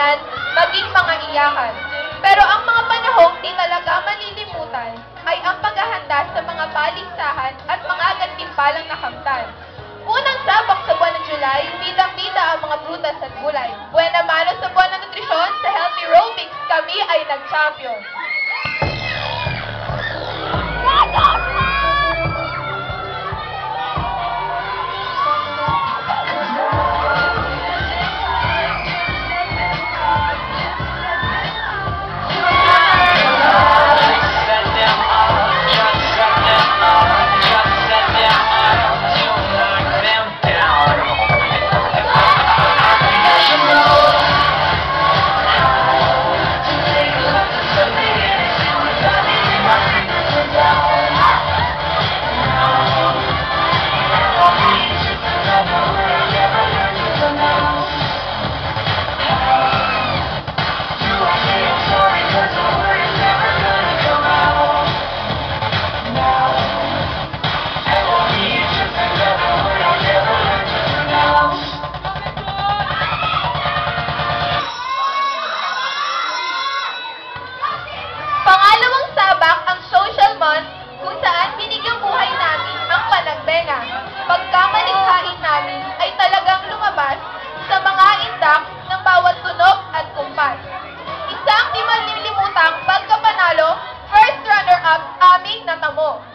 tawanan, maging mga iyakan. Pero ang mga panahong di talaga malilimutan ay ang paghahanda sa mga paligsahan at mga gantimpalang nakamtan. Unang sabak sa buwan ng July, bidang-bida ang mga prutas at gulay. Buena mano sa buwan ng nutrisyon, sa Healthy Aerobics kami ay nag-champion. Pangalawang sabak ang Social Month kung saan binigyang buhay namin ang panagbenga. Pagkamalikhain namin ay talagang lumabas sa mga indak ng bawat tunog at kumpas. Isang di malilimutang pagkapanalo, first runner-up aming natamo.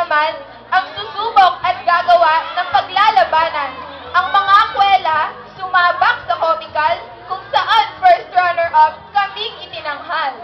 naman ang susubok at gagawa ng paglalabanan. Ang mga kwela sumabak sa comical kung saan first runner-up kaming itinanghal.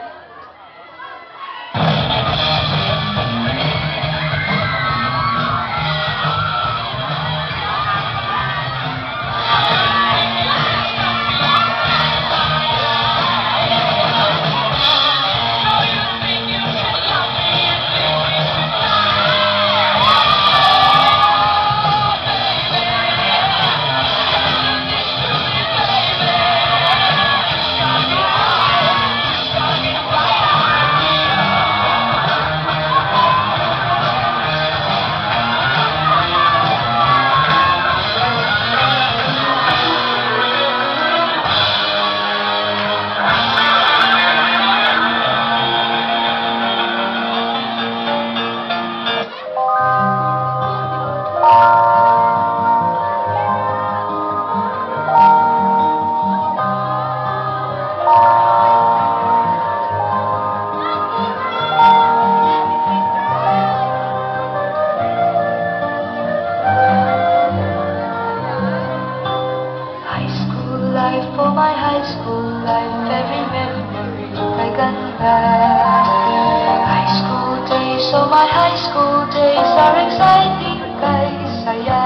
school days are exciting, kay saya.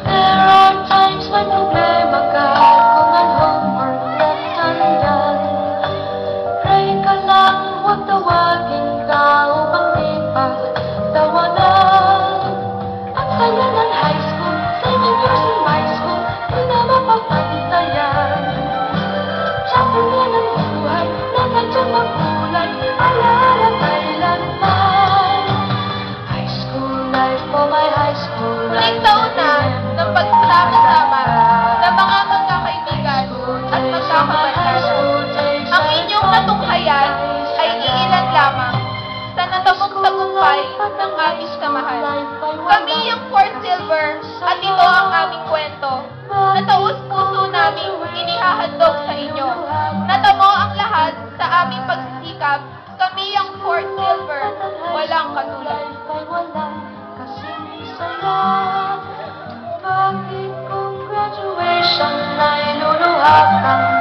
There are times when problema ka kung ang homework left undone. Pray ka lang, huwag tawagin ka upang di pagtawanan. Ang saya ng high school, 7 years in my school, di na mapapantayan. Chapter na ng buhay, na tadyang magkulay, alala kailanman. High school life, oh my high school life. Huling taon na ng pagsama-sama ng mga magkakaibigan at magkakabarkada. Ang inyong natunghayan ay iilan lamang sa natabong tagumpay ng aming samahan. Kami ang Fort Silver at ito ang aming kwento. Nataos puso namin inihahandog sa inyo. Natamo ang lahat sa aming pagsisikap. Kami ang Fort Silver, walang katulad. Bakit kung graduation ay luluha kang